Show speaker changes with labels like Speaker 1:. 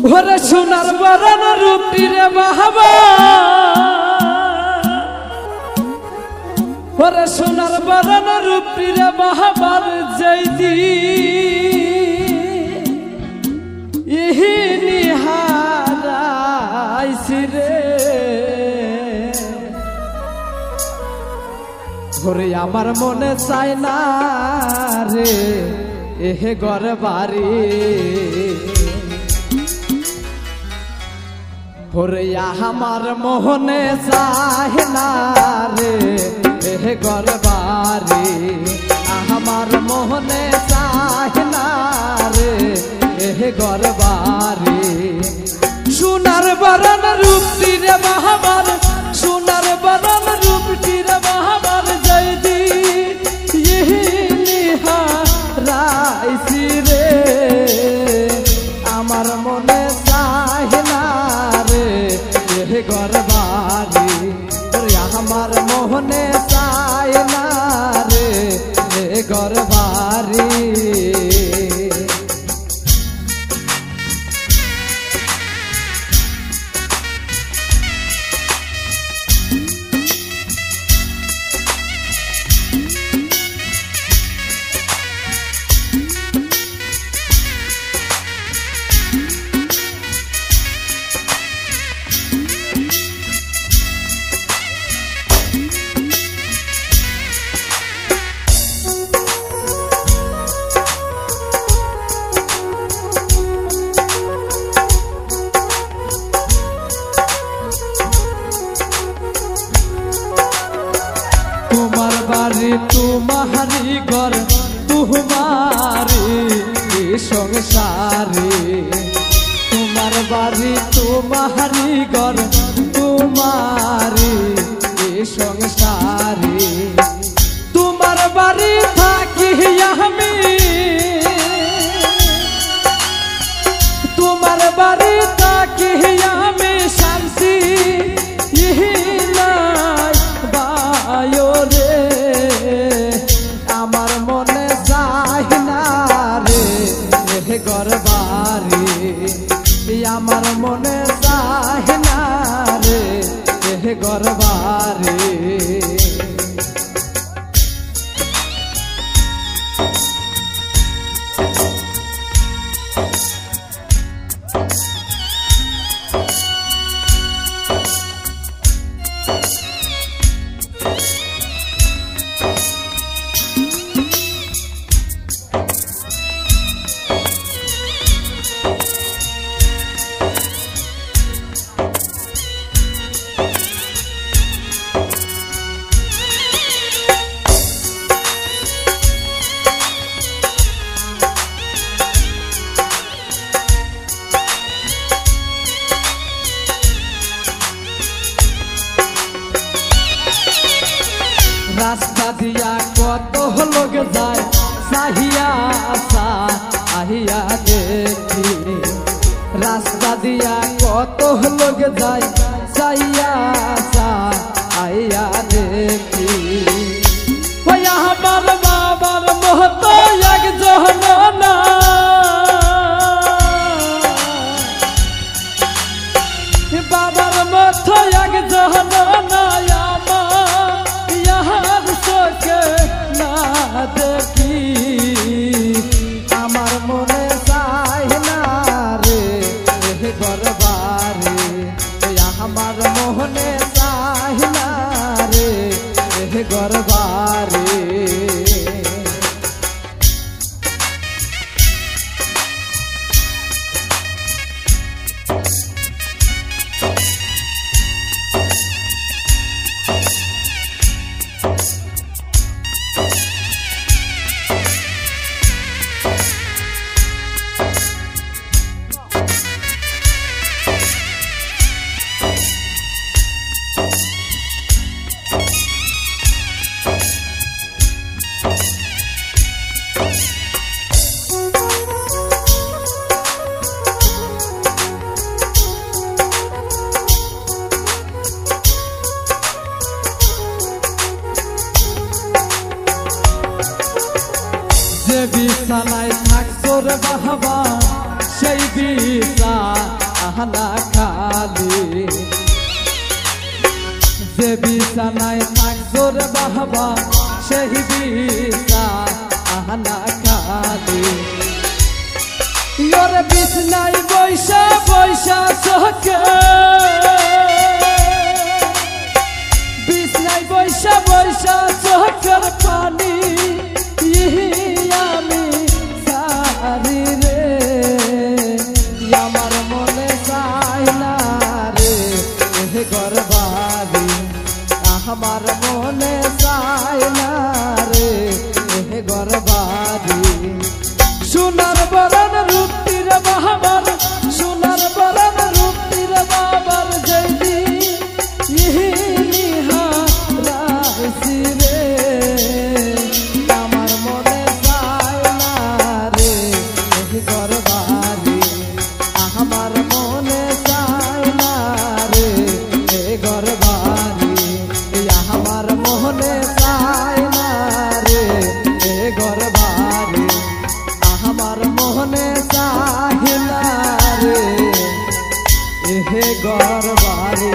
Speaker 1: ওরে সোনার বরণ রূপটি রে বাবা, ওরে সোনার বরণ রূপটি রে বাবার জয়দি ইহি নিহারাইছি রে। ওরে আমার মনে চায় না রে এহে ঘর বাড়ি, ওরে আমার মোহনে চায় না রে এহে ঘর বাড়ি, আমার মোহনে চায় না রে এহে ঘর বাড়ি। সোনার বরণ রূপটি রে বাবার, সোনার বরণ রূপটি রে বাবার জয়দি ইহি নিহারাইছি রে। আমার মনে চায় না রে এহে ঘর বাড়ি, আমার মোহনে চায় না রে এহে ঘর বাড়ি। তোমার বাড়ি তোমারি ঘর তোমারি সংসারে, তোমার বাড়ি তোমারি ঘর তোমারি সংসারে। তোমার বাড়ি থাকি আমি, তোমার বাড়ি থাকি আমি শান্তি ইহি নাই বায়ো রে। আমার মনে চায় না রে এহে ঘর বাড়ি, আমার মনে চায় না রে এহে ঘর বাড়ি। রাস্তা দিয়া কত লোক যায় চাহিয়া আহিয়া দেখি, রাস্তা দিয়া কত লোক যায় চাহিয়া আহিয়া দেখি। ওই আমার বাবার মহত একজন না, বাবার মত একজন না না দেখি। আমার মনে চায় না রে এহে ঘর বাড়ি, আমার মোহনে চায় না রে এহে ঘর বাড়ি। যে বিছানায় থাকছো রে বাবা সেই বিছা আহনা খালি যে বিছানায় থাকতো রে বাবা সেই বিছা আহনা খালি ওর বিছনায় বৈশা বৈশা চোখে বিছনায় বৈশা বৈশা চোখের পানি আমি সারি রে আমার মনে চাই না রে ঘর বাড়ি আমার মনে চাই না রে ঘর বাড়ি সোনার বরণ রূপটির বাবার সোনার বরণ রূপটির বাবার জয়দি রাশি রে আমার মনে চাই না রে ঘর বাড়ি আমার মনে চাই না রে ঘর বাড়ি আমার মনে চাই না রে ঘর বাড়ি আমার মনে চাই না রে ঘর বাড়ি।